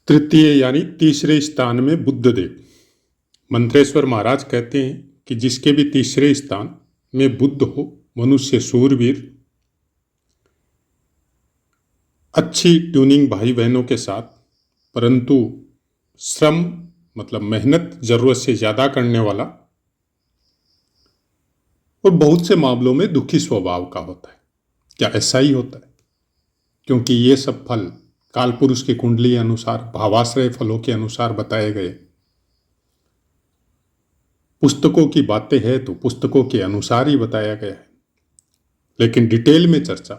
तृतीय यानी तीसरे स्थान में बुद्धदेव। मंत्रेश्वर महाराज कहते हैं कि जिसके भी तीसरे स्थान में बुद्ध हो, मनुष्य सूरवीर, अच्छी ट्यूनिंग भाई बहनों के साथ, परंतु श्रम मतलब मेहनत जरूरत से ज्यादा करने वाला और बहुत से मामलों में दुखी स्वभाव का होता है। क्या ऐसा ही होता है? क्योंकि ये सब फल कालपुरुष की कुंडली अनुसार, भावाश्रय फलों के अनुसार बताए गए। पुस्तकों की बातें हैं तो पुस्तकों के अनुसार ही बताया गया है, लेकिन डिटेल में चर्चा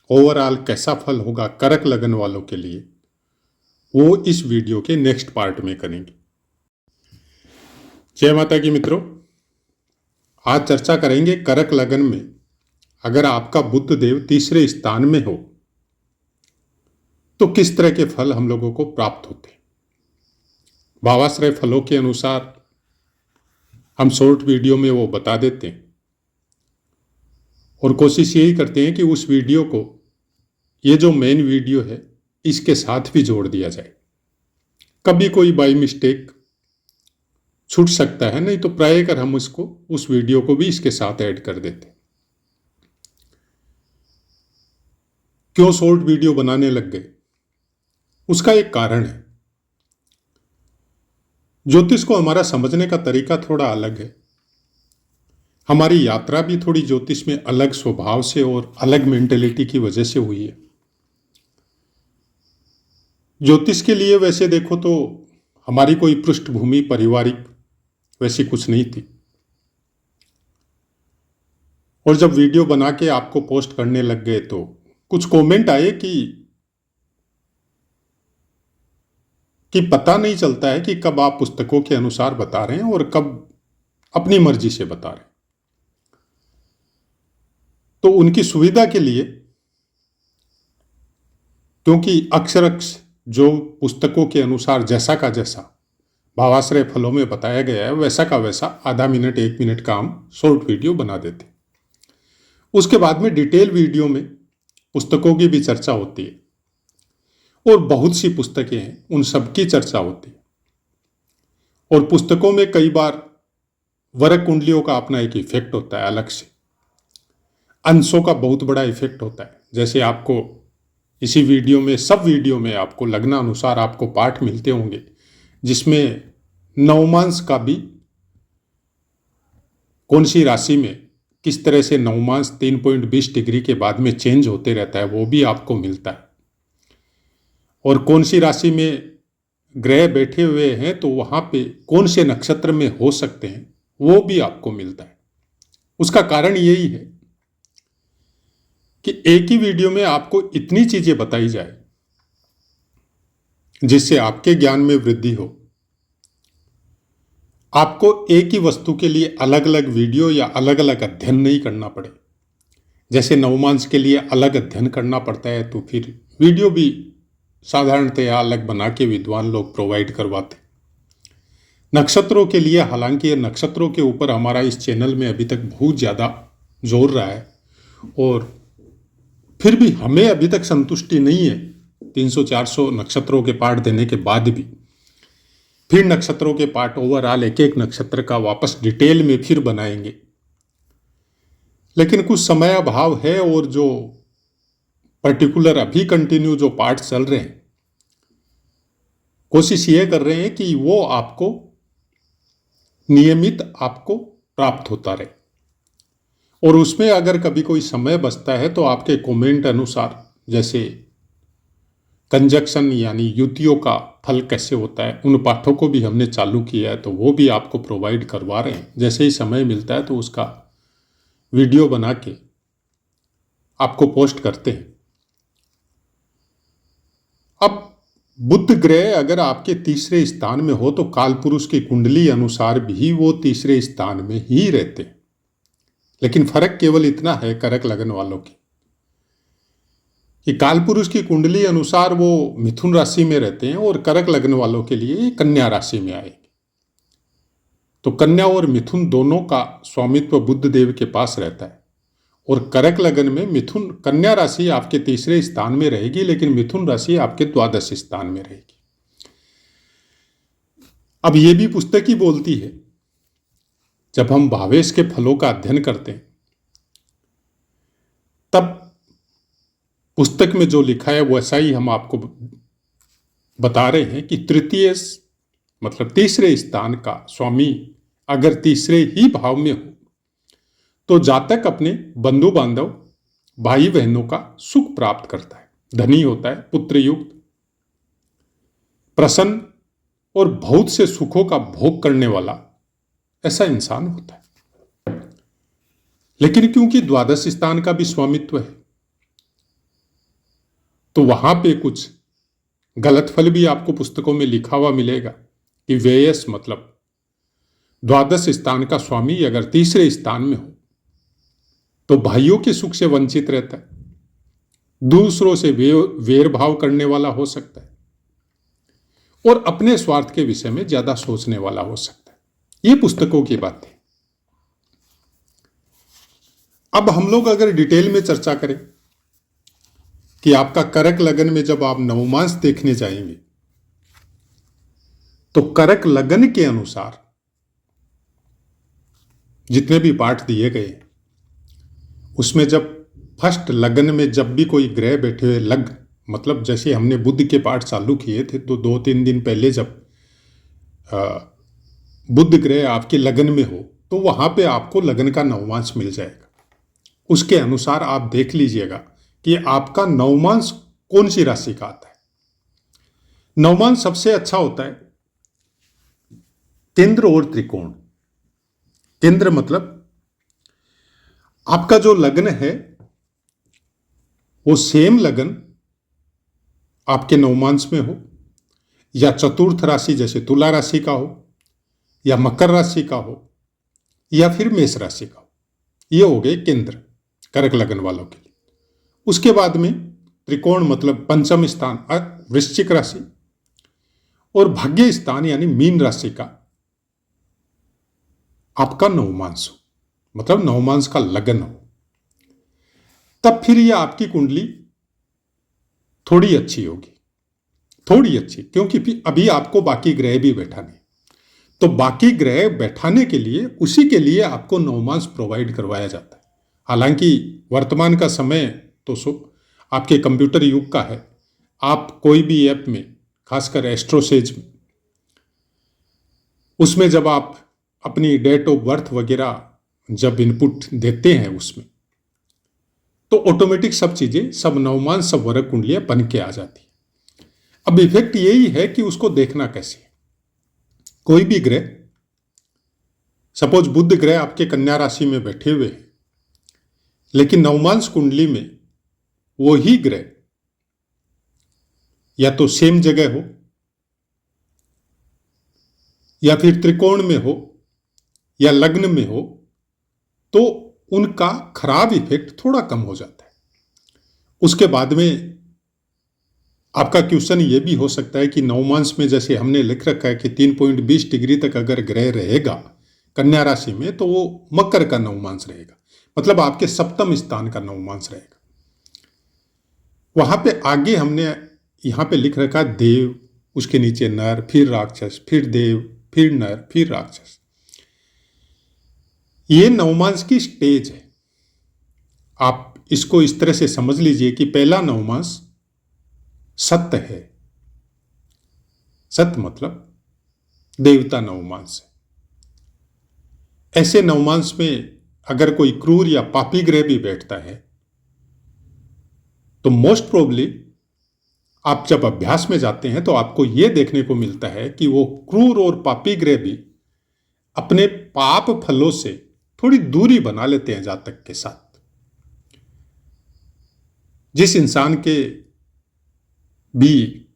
ओवरऑल कैसा फल होगा करक लगन वालों के लिए, वो इस वीडियो के नेक्स्ट पार्ट में करेंगे। जय माता की मित्रों, आज चर्चा करेंगे करक लगन में अगर आपका बुद्ध देव तीसरे स्थान में हो तो किस तरह के फल हम लोगों को प्राप्त होते हैं। भावाश्रय फलों के अनुसार हम शॉर्ट वीडियो में वो बता देते हैं और कोशिश यही करते हैं कि उस वीडियो को, ये जो मेन वीडियो है, इसके साथ भी जोड़ दिया जाए। कभी कोई बाई मिस्टेक छूट सकता है, नहीं तो प्रायः हम उस वीडियो को भी इसके साथ ऐड कर देते हैं। क्यों शॉर्ट वीडियो बनाने लग गए? उसका एक कारण है। ज्योतिष को हमारा समझने का तरीका थोड़ा अलग है। हमारी यात्रा भी थोड़ी ज्योतिष में अलग स्वभाव से और अलग मेंटेलिटी की वजह से हुई है। ज्योतिष के लिए वैसे देखो तो हमारी कोई पृष्ठभूमि पारिवारिक वैसी कुछ नहीं थी, और जब वीडियो बना के आपको पोस्ट करने लग गए तो कुछ कमेंट आए कि पता नहीं चलता है कि कब आप पुस्तकों के अनुसार बता रहे हैं और कब अपनी मर्जी से बता रहे हैं। तो उनकी सुविधा के लिए, क्योंकि अक्षरक्ष जो पुस्तकों के अनुसार जैसा का जैसा भावाश्रय फलों में बताया गया है, वैसा का वैसा आधा मिनट 1 मिनट का हम शॉर्ट वीडियो बना देते। उसके बाद में डिटेल वीडियो में पुस्तकों की भी चर्चा होती है और बहुत सी पुस्तकें हैं, उन सब की चर्चा होती है। और पुस्तकों में कई बार वरक कुंडलियों का अपना एक इफेक्ट होता है, अलग से अंशों का बहुत बड़ा इफेक्ट होता है। जैसे आपको इसी वीडियो में, सब वीडियो में आपको लगना अनुसार आपको पाठ मिलते होंगे जिसमें नवमांश का भी कौन सी राशि में किस तरह से नवमांश 3.20 डिग्री के बाद में चेंज होते रहता है, वो भी आपको मिलता है। और कौन सी राशि में ग्रह बैठे हुए हैं तो वहां पे कौन से नक्षत्र में हो सकते हैं, वो भी आपको मिलता है। उसका कारण यही है कि एक ही वीडियो में आपको इतनी चीजें बताई जाए जिससे आपके ज्ञान में वृद्धि हो। आपको एक ही वस्तु के लिए अलग अलग वीडियो या अलग अलग अध्ययन नहीं करना पड़े। जैसे नवमांश के लिए अलग अध्ययन करना पड़ता है, तो फिर वीडियो भी साधारणतया अलग बना के विद्वान लोग प्रोवाइड करवाते। नक्षत्रों के लिए, हालांकि नक्षत्रों के ऊपर हमारा इस चैनल में अभी तक बहुत ज़्यादा जोर रहा है, और फिर भी हमें अभी तक संतुष्टि नहीं है 300-400 नक्षत्रों के पाठ देने के बाद भी। फिर नक्षत्रों के पाठ ओवरऑल एक एक नक्षत्र का वापस डिटेल में फिर बनाएंगे, लेकिन कुछ समय अभाव है और जो पर्टिकुलर अभी कंटिन्यू जो पाठ चल रहे हैं, कोशिश ये कर रहे हैं कि वो आपको नियमित आपको प्राप्त होता रहे। और उसमें अगर कभी कोई समय बचता है तो आपके कमेंट अनुसार, जैसे कंजक्शन यानी युतियों का फल कैसे होता है, उन पाठों को भी हमने चालू किया है, तो वो भी आपको प्रोवाइड करवा रहे हैं। जैसे ही समय मिलता है तो उसका वीडियो बना के आपको पोस्ट करते हैं। अब बुध ग्रह अगर आपके तीसरे स्थान में हो तो कालपुरुष की कुंडली अनुसार भी वो तीसरे स्थान में ही रहते हैं। लेकिन फर्क केवल इतना है करक लगन वालों की कि कालपुरुष की कुंडली अनुसार वो मिथुन राशि में रहते हैं और करक लगन वालों के लिए कन्या राशि में आएंगे। तो कन्या और मिथुन दोनों का स्वामित्व बुध देव के पास रहता है, और करक लगन में मिथुन, कन्या राशि आपके तीसरे स्थान में रहेगी, लेकिन मिथुन राशि आपके द्वादश स्थान में रहेगी। अब ये भी पुस्तक ही बोलती है, जब हम भावेश के फलों का अध्ययन करते हैं तब पुस्तक में जो लिखा है वैसा ही हम आपको बता रहे हैं कि तृतीय मतलब तीसरे स्थान का स्वामी अगर तीसरे ही भाव में हो तो जातक अपने बंधु बांधव भाई बहनों का सुख प्राप्त करता है, धनी होता है, पुत्र युक्त, प्रसन्न और बहुत से सुखों का भोग करने वाला ऐसा इंसान होता है। लेकिन क्योंकि द्वादश स्थान का भी स्वामित्व है तो वहां पे कुछ गलत फल भी आपको पुस्तकों में लिखा हुआ मिलेगा कि व्ययस मतलब द्वादश स्थान का स्वामी अगर तीसरे स्थान में हो तो भाइयों के सुख से वंचित रहता है, दूसरों से वेर भाव करने वाला हो सकता है और अपने स्वार्थ के विषय में ज्यादा सोचने वाला हो सकता है। ये पुस्तकों की बात है। अब हम लोग अगर डिटेल में चर्चा करें कि आपका करक लगन में जब आप नवमांश देखने जाएंगे तो करक लगन के अनुसार जितने भी पाठ दिए गए उसमें जब फर्स्ट लगन में जब भी कोई ग्रह बैठे हुए लग मतलब जैसे हमने बुध के पाठ चालू किए थे तो 2-3 दिन पहले जब बुध ग्रह आपके लगन में हो तो वहां पे आपको लगन का नवमांश मिल जाएगा। उसके अनुसार आप देख लीजिएगा कि आपका नवमांश कौन सी राशि का आता है। नवमांश सबसे अच्छा होता है केंद्र और त्रिकोण। केंद्र मतलब आपका जो लग्न है वो सेम लगन आपके नवमांश में हो या चतुर्थ राशि जैसे तुला राशि का हो या मकर राशि का हो या फिर मेष राशि का हो। ये हो गए केंद्र कर्क लगन वालों के लिए। उसके बाद में त्रिकोण मतलब पंचम स्थान वृश्चिक राशि और भाग्य स्थान यानी मीन राशि का आपका नवमांश हो मतलब नवमांश का लगन हो। तब फिर यह आपकी कुंडली थोड़ी अच्छी होगी, थोड़ी अच्छी, क्योंकि अभी आपको बाकी ग्रह भी बैठाने, तो बाकी ग्रह बैठाने के लिए उसी के लिए आपको नवमांश प्रोवाइड करवाया जाता है। हालांकि वर्तमान का समय तो आपके कंप्यूटर युग का है। आप कोई भी ऐप में खासकर एस्ट्रोसेज में उसमें जब आप अपनी डेट ऑफ बर्थ वगैरह जब इनपुट देते हैं उसमें तो ऑटोमेटिक सब चीजें सब नवमांश सब वर्ग कुंडलियां बन के आ जाती है। अब इफेक्ट यही है कि उसको देखना कैसे। कोई भी ग्रह सपोज बुध ग्रह आपके कन्या राशि में बैठे हुए हैं लेकिन नवमांश कुंडली में वो ही ग्रह या तो सेम जगह हो या फिर त्रिकोण में हो या लग्न में हो तो उनका खराब इफेक्ट थोड़ा कम हो जाता है। उसके बाद में आपका क्वेश्चन ये भी हो सकता है कि नवमांश में जैसे हमने लिख रखा है कि 3.20 डिग्री तक अगर ग्रह रहेगा कन्या राशि में तो वो मकर का नवमांश रहेगा, मतलब आपके सप्तम स्थान का नवमांश रहेगा। वहां पे आगे हमने यहां पे लिख रखा देव, उसके नीचे नर, फिर राक्षस, फिर देव, फिर नर, फिर राक्षस। ये नवमांश की स्टेज है। आप इसको इस तरह से समझ लीजिए कि पहला नवमांश सत्य है। सत्य मतलब देवता नवमांश है। ऐसे नवमांश में अगर कोई क्रूर या पापी ग्रह भी बैठता है तो मोस्ट प्रोबेबली आप जब अभ्यास में जाते हैं तो आपको यह देखने को मिलता है कि वो क्रूर और पापी ग्रह भी अपने पाप फलों से थोड़ी दूरी बना लेते हैं जातक के साथ। जिस इंसान के भी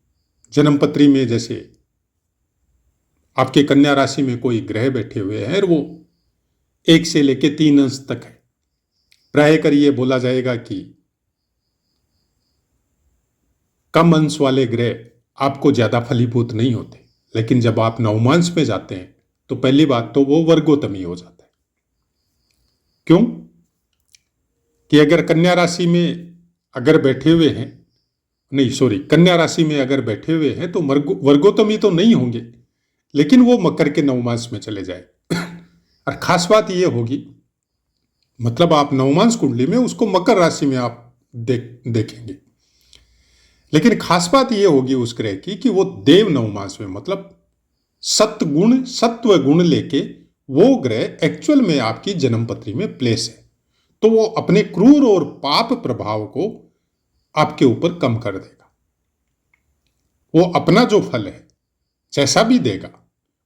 जन्मपत्री में जैसे आपके कन्या राशि में कोई ग्रह बैठे हुए हैं और वो 1 से लेकर 3 अंश तक है, प्राय कर ये बोला जाएगा कि कम अंश वाले ग्रह आपको ज्यादा फलीभूत नहीं होते। लेकिन जब आप नवमांश में जाते हैं तो पहली बात तो वो वर्गोत्तमी हो जाता है। क्यों कि अगर कन्या राशि में अगर बैठे हुए हैं, नहीं सॉरी, कन्या राशि में अगर बैठे हुए हैं तो वर्गोत्तमी तो नहीं होंगे लेकिन वो मकर के नवमांश में चले जाए। और खास बात ये होगी, मतलब आप नवमांश कुंडली में उसको मकर राशि में आप देखेंगे, लेकिन खास बात ये होगी उस ग्रह की कि वो देव नवमांश में, मतलब सत्गुण सत्व गुण लेके वो ग्रह एक्चुअल में आपकी जन्म पत्री में प्लेस है, तो वो अपने क्रूर और पाप प्रभाव को आपके ऊपर कम कर देगा। वो अपना जो फल है जैसा भी देगा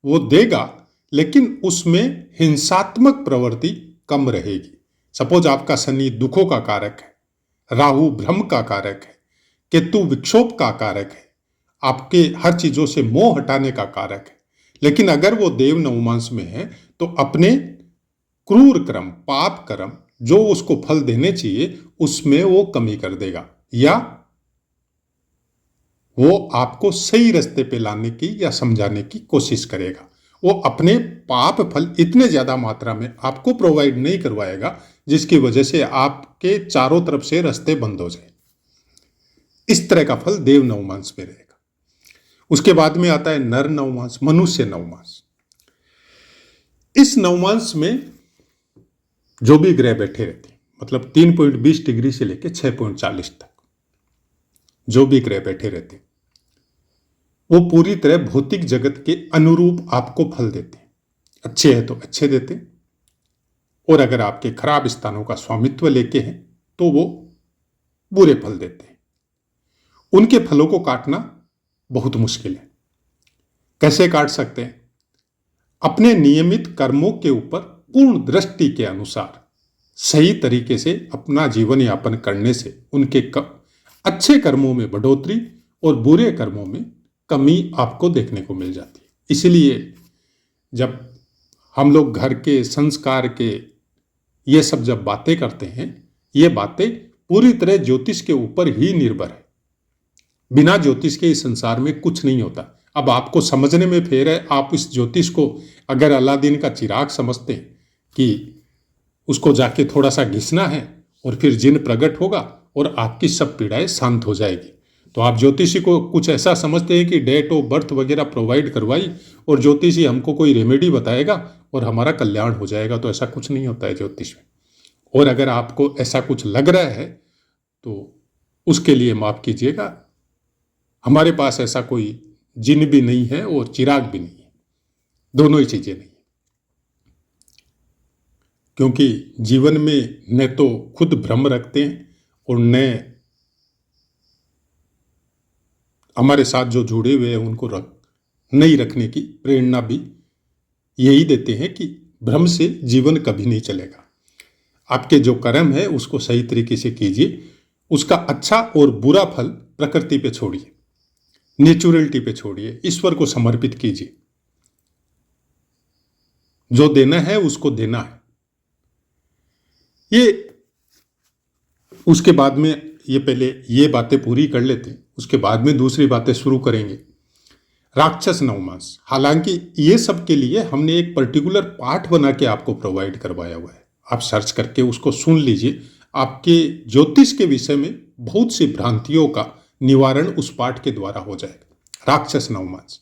वो देगा, लेकिन उसमें हिंसात्मक प्रवृत्ति कम रहेगी। सपोज आपका शनि दुखों का कारक है, राहु भ्रम का कारक है, केतु विक्षोभ का कारक है, आपके हर चीजों से मोह हटाने का कारक है, लेकिन अगर वो देव नवमांश में है तो अपने क्रूर कर्म पाप कर्म जो उसको फल देने चाहिए उसमें वो कमी कर देगा, या वो आपको सही रास्ते पे लाने की या समझाने की कोशिश करेगा। वो अपने पाप फल इतने ज्यादा मात्रा में आपको प्रोवाइड नहीं करवाएगा जिसकी वजह से आपके चारों तरफ से रास्ते बंद हो जाए। इस तरह का फल देव नवमांश में रहेगा। उसके बाद में आता है नर नवमांश, मनुष्य नवमांश। इस नवमांश में जो भी ग्रह बैठे रहते हैं, मतलब 3.20 डिग्री से लेकर 6.40 तक जो भी ग्रह बैठे रहते हैं, वो पूरी तरह भौतिक जगत के अनुरूप आपको फल देते हैं। अच्छे हैं तो अच्छे देते हैं, और अगर आपके खराब स्थानों का स्वामित्व लेके हैं तो वो बुरे फल देते हैं। उनके फलों को काटना बहुत मुश्किल है। कैसे काट सकते हैं? अपने नियमित कर्मों के ऊपर पूर्ण दृष्टि के अनुसार सही तरीके से अपना जीवन यापन करने से उनके अच्छे कर्मों में बढ़ोतरी और बुरे कर्मों में कमी आपको देखने को मिल जाती है। इसलिए जब हम लोग घर के संस्कार के ये सब जब बातें करते हैं, ये बातें पूरी तरह ज्योतिष के ऊपर ही निर्भर है। बिना ज्योतिष के इस संसार में कुछ नहीं होता। अब आपको समझने में फेर है, आप इस ज्योतिष को अगर अलादीन का चिराग समझते हैं कि उसको जाके थोड़ा सा घिसना है और फिर जिन प्रकट होगा और आपकी सब पीड़ाएं शांत हो जाएगी, तो आप ज्योतिषी को कुछ ऐसा समझते हैं कि डेट ऑफ बर्थ वगैरह प्रोवाइड करवाई और ज्योतिषी हमको कोई रेमेडी बताएगा और हमारा कल्याण हो जाएगा। तो ऐसा कुछ नहीं होता है ज्योतिष में। और अगर आपको ऐसा कुछ लग रहा है तो उसके लिए माफ कीजिएगा, हमारे पास ऐसा कोई जिन भी नहीं है और चिराग भी नहीं है, दोनों ही चीजें नहीं। क्योंकि जीवन में न तो खुद भ्रम रखते हैं और न हमारे साथ जो जुड़े हुए हैं उनको नहीं रखने की प्रेरणा भी यही देते हैं कि भ्रम से जीवन कभी नहीं चलेगा। आपके जो कर्म है उसको सही तरीके से कीजिए, उसका अच्छा और बुरा फल प्रकृति पे छोड़िए, नेचुरलिटी पे छोड़िए, ईश्वर को समर्पित कीजिए। जो देना है उसको देना है। ये उसके बाद में ये पहले ये बातें पूरी कर लेते हैं, उसके बाद में दूसरी बातें शुरू करेंगे। राक्षस नवमांश, हालांकि ये सब के लिए हमने एक पर्टिकुलर पाठ बना के आपको प्रोवाइड करवाया हुआ है, आप सर्च करके उसको सुन लीजिए। आपके ज्योतिष के विषय में बहुत सी भ्रांतियों का निवारण उस पाठ के द्वारा हो जाएगा। राक्षस नवमांश,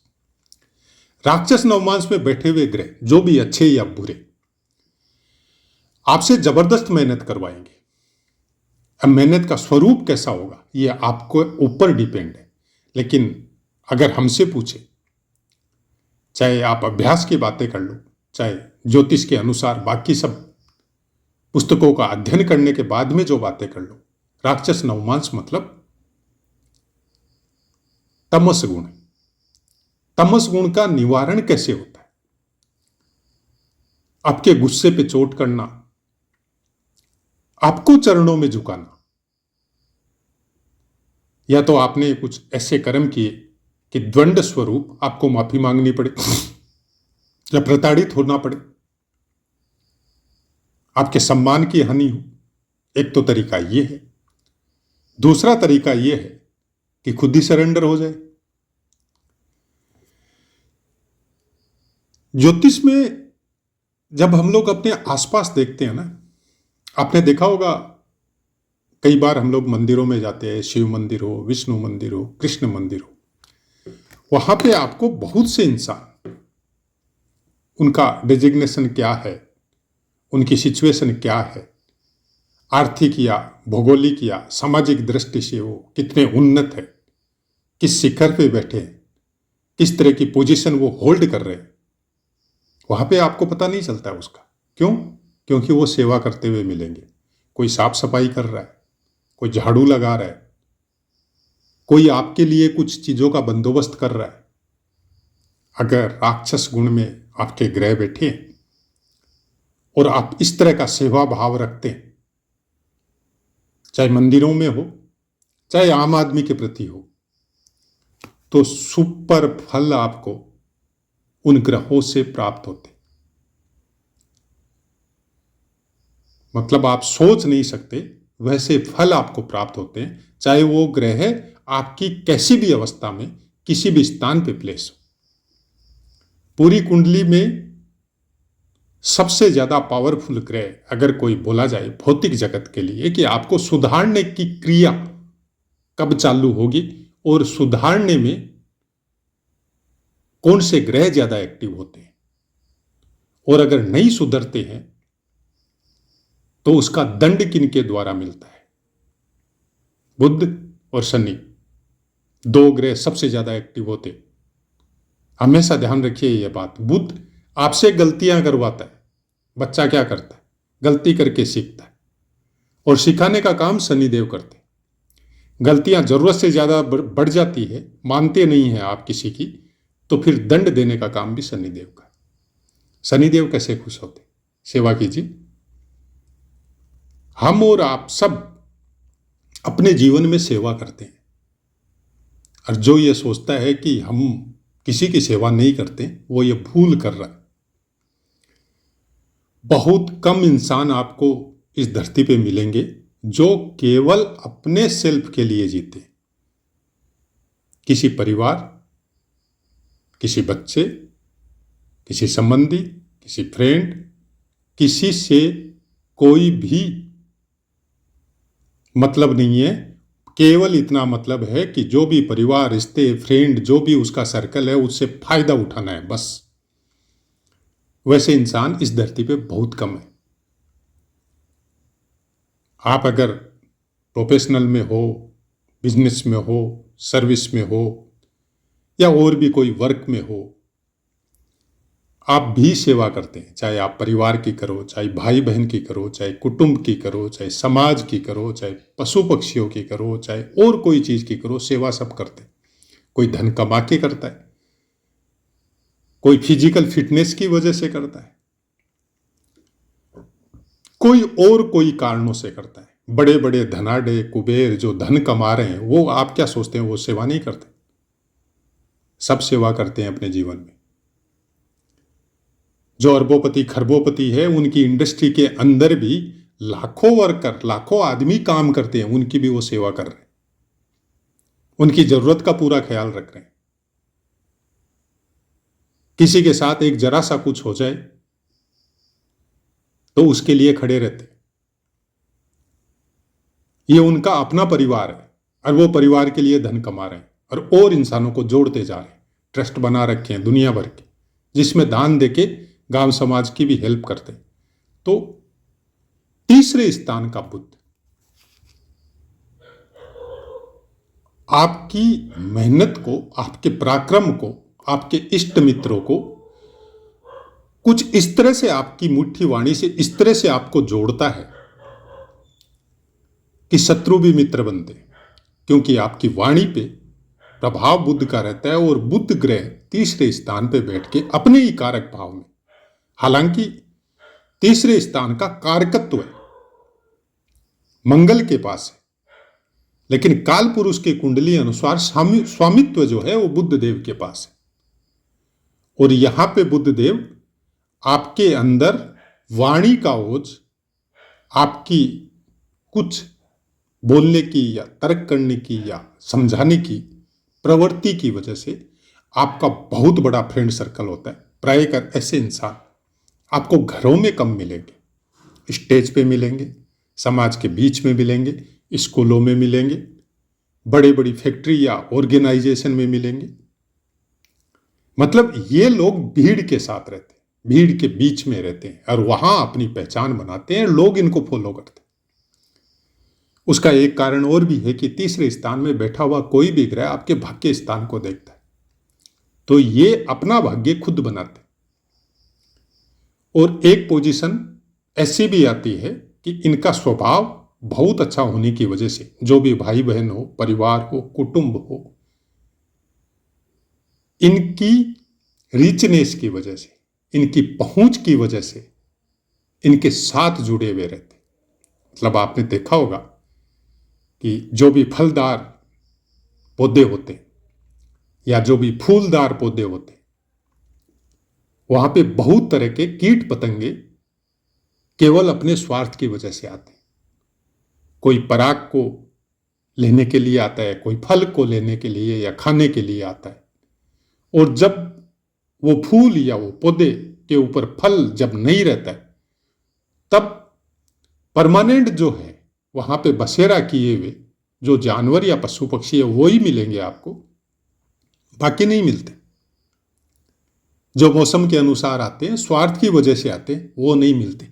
राक्षस नवमांश में बैठे हुए ग्रह जो भी अच्छे या बुरे आपसे जबरदस्त मेहनत करवाएंगे। अब मेहनत का स्वरूप कैसा होगा ये आपको ऊपर डिपेंड है, लेकिन अगर हमसे पूछे, चाहे आप अभ्यास की बातें कर लो, चाहे ज्योतिष के अनुसार बाकी सब पुस्तकों का अध्ययन करने के बाद में जो बातें कर लो, राक्षस नवमांश मतलब तमस गुण। तमस गुण का निवारण कैसे होता है? आपके गुस्से पे चोट करना, आपको चरणों में झुकाना, या तो आपने कुछ ऐसे कर्म किए कि द्वंद स्वरूप आपको माफी मांगनी पड़े या प्रताड़ित होना पड़े, आपके सम्मान की हानि हो। एक तो तरीका ये है। दूसरा तरीका ये है कि खुद ही सरेंडर हो जाए। ज्योतिष में जब हम लोग अपने आसपास देखते हैं ना, आपने देखा होगा कई बार हम लोग मंदिरों में जाते हैं, शिव मंदिर हो, विष्णु मंदिर हो, कृष्ण मंदिर हो, वहां पे आपको बहुत से इंसान उनका डेजिग्नेशन क्या है, उनकी सिचुएशन क्या है, आर्थिक या भौगोलिक या सामाजिक दृष्टि से वो कितने उन्नत है, किस शिखर पे बैठे हैं, किस तरह की पोजीशन वो होल्ड कर रहे हैं, वहां पे आपको पता नहीं चलता है उसका। क्यों? क्योंकि वो सेवा करते हुए मिलेंगे। कोई साफ सफाई कर रहा है, कोई झाड़ू लगा रहा है, कोई आपके लिए कुछ चीजों का बंदोबस्त कर रहा है। अगर राक्षस गुण में आपके ग्रह बैठे हैं और आप इस तरह का सेवा भाव रखते हैं, चाहे मंदिरों में हो चाहे आम आदमी के प्रति हो, तो सुपर फल आपको उन ग्रहों से प्राप्त होते। मतलब आप सोच नहीं सकते वैसे फल आपको प्राप्त होते हैं, चाहे वो ग्रह आपकी कैसी भी अवस्था में किसी भी स्थान पे प्लेस हो। पूरी कुंडली में सबसे ज्यादा पावरफुल ग्रह अगर कोई बोला जाए भौतिक जगत के लिए कि आपको सुधारने की क्रिया कब चालू होगी और सुधारने में कौन से ग्रह ज्यादा एक्टिव होते हैं, और अगर नहीं सुधरते हैं तो उसका दंड किनके द्वारा मिलता है? बुध और शनि, दो ग्रह सबसे ज्यादा एक्टिव होते। हमेशा ध्यान रखिए ये बात। बुध आपसे गलतियां करवाता है। बच्चा क्या करता है? गलती करके सीखता है, और सिखाने का काम शनिदेव करते हैं। गलतियां जरूरत से ज्यादा बढ़ जाती है, मानते नहीं हैं आप किसी की, तो फिर दंड देने का काम भी शनिदेव का। शनिदेव कैसे खुश होते? सेवा कीजिए। हम और आप सब अपने जीवन में सेवा करते हैं, और जो ये सोचता है कि हम किसी की सेवा नहीं करते, वो ये भूल कर रहा है। बहुत कम इंसान आपको इस धरती पे मिलेंगे जो केवल अपने सेल्फ के लिए जीते। किसी परिवार, किसी बच्चे, किसी संबंधी, किसी फ्रेंड, किसी से कोई भी मतलब नहीं है। केवल इतना मतलब है कि जो भी परिवार, रिश्ते, फ्रेंड, जो भी उसका सर्कल है, उससे फायदा उठाना है बस। वैसे इंसान इस धरती पे बहुत कम है। आप अगर प्रोफेशनल में हो, बिजनेस में हो, सर्विस में हो, या और भी कोई वर्क में हो, आप भी सेवा करते हैं। चाहे आप परिवार की करो, चाहे भाई बहन की करो, चाहे कुटुंब की करो, चाहे समाज की करो, चाहे पशु पक्षियों की करो, चाहे और कोई चीज की करो, सेवा सब करते हैं। कोई धन कमा के करता है, कोई फिजिकल फिटनेस की वजह से करता है, कोई कारणों से करता है। बड़े बड़े धनाढ्य कुबेर जो धन कमा रहे हैं, वो आप क्या सोचते हैं वो सेवा नहीं करते? सब सेवा करते हैं अपने जीवन में। जो अरबोपति खरबोपति है, उनकी इंडस्ट्री के अंदर भी लाखों वर्कर, लाखों आदमी काम करते हैं, उनकी भी वो सेवा कर रहे हैं, उनकी जरूरत का पूरा ख्याल रख रहे हैं। किसी के साथ एक जरा सा कुछ हो जाए तो उसके लिए खड़े रहते। ये उनका अपना परिवार है, और वो परिवार के लिए धन कमा रहे हैं और इंसानों को जोड़ते जा रहे हैं। ट्रस्ट बना रखे हैं दुनिया भर के, जिसमें दान देके गांव समाज की भी हेल्प करते हैं। तो तीसरे स्थान का बुध आपकी मेहनत को, आपके पराक्रम को, आपके इष्ट मित्रों को कुछ इस तरह से, आपकी मुट्ठी वाणी से इस तरह से आपको जोड़ता है कि शत्रु भी मित्र बनते हैं, क्योंकि आपकी वाणी पे प्रभाव बुध का रहता है। और बुध ग्रह तीसरे स्थान पे बैठ के अपने ही कारक भाव में, हालांकि तीसरे स्थान का कारकत्व है मंगल के पास है, लेकिन काल पुरुष की कुंडली अनुसार स्वामित्व जो है वो बुध देव के पास है। और यहां पे बुध देव आपके अंदर वाणी का ओज, आपकी कुछ बोलने की या तर्क करने की या समझाने की प्रवृत्ति की वजह से आपका बहुत बड़ा फ्रेंड सर्कल होता है। प्रायः ऐसे इंसान आपको घरों में कम मिलेंगे, स्टेज पे मिलेंगे, समाज के बीच में मिलेंगे, स्कूलों में मिलेंगे, बड़े बड़ी फैक्ट्री या ऑर्गेनाइजेशन में मिलेंगे। मतलब ये लोग भीड़ के साथ रहते हैं, भीड़ के बीच में रहते हैं और वहां अपनी पहचान बनाते हैं, लोग इनको फॉलो करते हैं। उसका एक कारण और भी है कि तीसरे स्थान में बैठा हुआ कोई भी ग्रह आपके भाग्य स्थान को देखता है, तो ये अपना भाग्य खुद बनाते हैं। और एक पोजीशन ऐसी भी आती है कि इनका स्वभाव बहुत अच्छा होने की वजह से, जो भी भाई बहन हो, परिवार हो, कुटुंब हो, इनकी रिचनेस की वजह से, इनकी पहुंच की वजह से इनके साथ जुड़े हुए रहते। मतलब आपने देखा होगा कि जो भी फलदार पौधे होते या जो भी फूलदार पौधे होते, वहां पे बहुत तरह के कीट पतंगे केवल अपने स्वार्थ की वजह से आते हैं। कोई पराग को लेने के लिए आता है, कोई फल को लेने के लिए या खाने के लिए आता है। और जब वो फूल या वो पौधे के ऊपर फल जब नहीं रहता है, तब परमानेंट जो है वहां पे बसेरा किए हुए जो जानवर या पशु पक्षी है वो ही मिलेंगे आपको, बाकी नहीं मिलते। जो मौसम के अनुसार आते हैं, स्वार्थ की वजह से आते हैं, वो नहीं मिलते।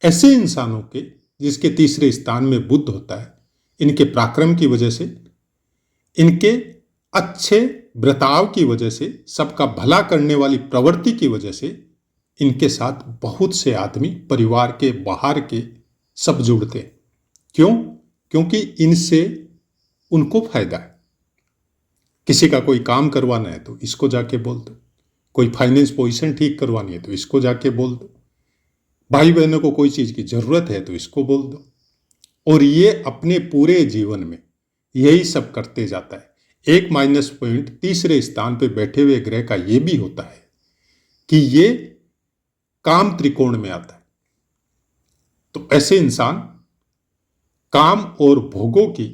ऐसे इंसानों के जिसके तीसरे स्थान में बुध होता है, इनके पराक्रम की वजह से, इनके अच्छे बर्ताव की वजह से, सबका भला करने वाली प्रवृत्ति की वजह से इनके साथ बहुत से आदमी परिवार के बाहर के सब जुड़ते हैं। क्यों? क्योंकि इनसे उनको फायदा है। किसी का कोई काम करवाना है तो इसको जाके बोल दो, कोई फाइनेंस पोजीशन ठीक करवानी है तो इसको जाके बोल दो, भाई बहनों को कोई चीज की जरूरत है तो इसको बोल दो। और ये अपने पूरे जीवन में यही सब करते जाता है। एक माइनस पॉइंट तीसरे स्थान पे बैठे हुए ग्रह का ये भी होता है कि ये काम त्रिकोण में आता है। तो ऐसे इंसान काम और भोगों की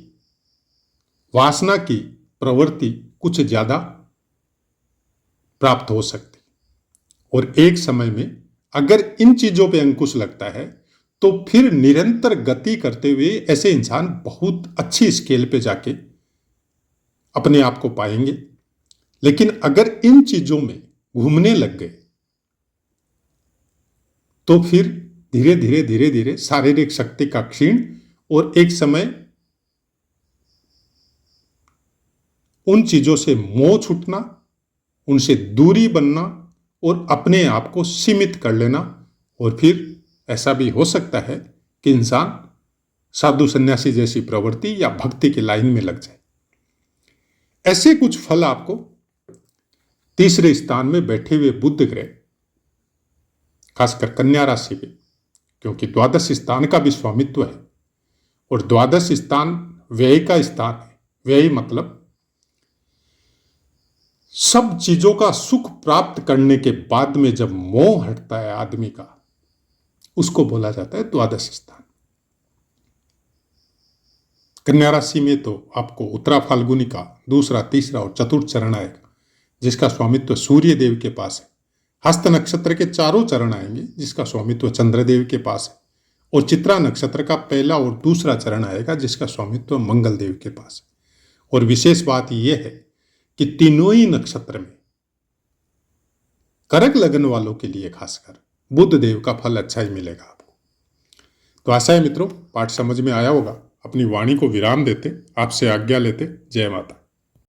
वासना की प्रवृत्ति कुछ ज्यादा प्राप्त हो सकती। और एक समय में अगर इन चीजों पे अंकुश लगता है तो फिर निरंतर गति करते हुए ऐसे इंसान बहुत अच्छी स्केल पे जाके अपने आप को पाएंगे। लेकिन अगर इन चीजों में घूमने लग गए तो फिर धीरे धीरे धीरे धीरे शारीरिक शक्ति का क्षीण और एक समय उन चीजों से मोह छूटना, उनसे दूरी बनना और अपने आप को सीमित कर लेना। और फिर ऐसा भी हो सकता है कि इंसान साधु सन्यासी जैसी प्रवृत्ति या भक्ति की लाइन में लग जाए। ऐसे कुछ फल आपको तीसरे स्थान में बैठे हुए बुध ग्रह, खासकर कन्या राशि पे, क्योंकि द्वादश स्थान का भी स्वामित्व है और द्वादश स्थान व्यय का स्थान है। व्यय मतलब सब चीजों का सुख प्राप्त करने के बाद में जब मोह हटता है आदमी का, उसको बोला जाता है द्वादश स्थान। कन्या राशि में तो आपको उत्तरा फाल्गुनी का दूसरा, तीसरा और चतुर्थ चरण आएगा, जिसका स्वामित्व सूर्य देव के पास है। हस्त नक्षत्र के चारों चरण आएंगे, जिसका स्वामित्व चंद्रदेव के पास है। और चित्रा नक्षत्र का पहला और दूसरा चरण आएगा, जिसका स्वामित्व मंगल देव के पास है। और विशेष बात यह है कि तीनों ही नक्षत्र में कर्क लगन वालों के लिए खासकर बुध देव का फल अच्छा ही मिलेगा आपको। तो आशा है मित्रों पाठ समझ में आया होगा। अपनी वाणी को विराम देते, आपसे आज्ञा लेते। जय माता।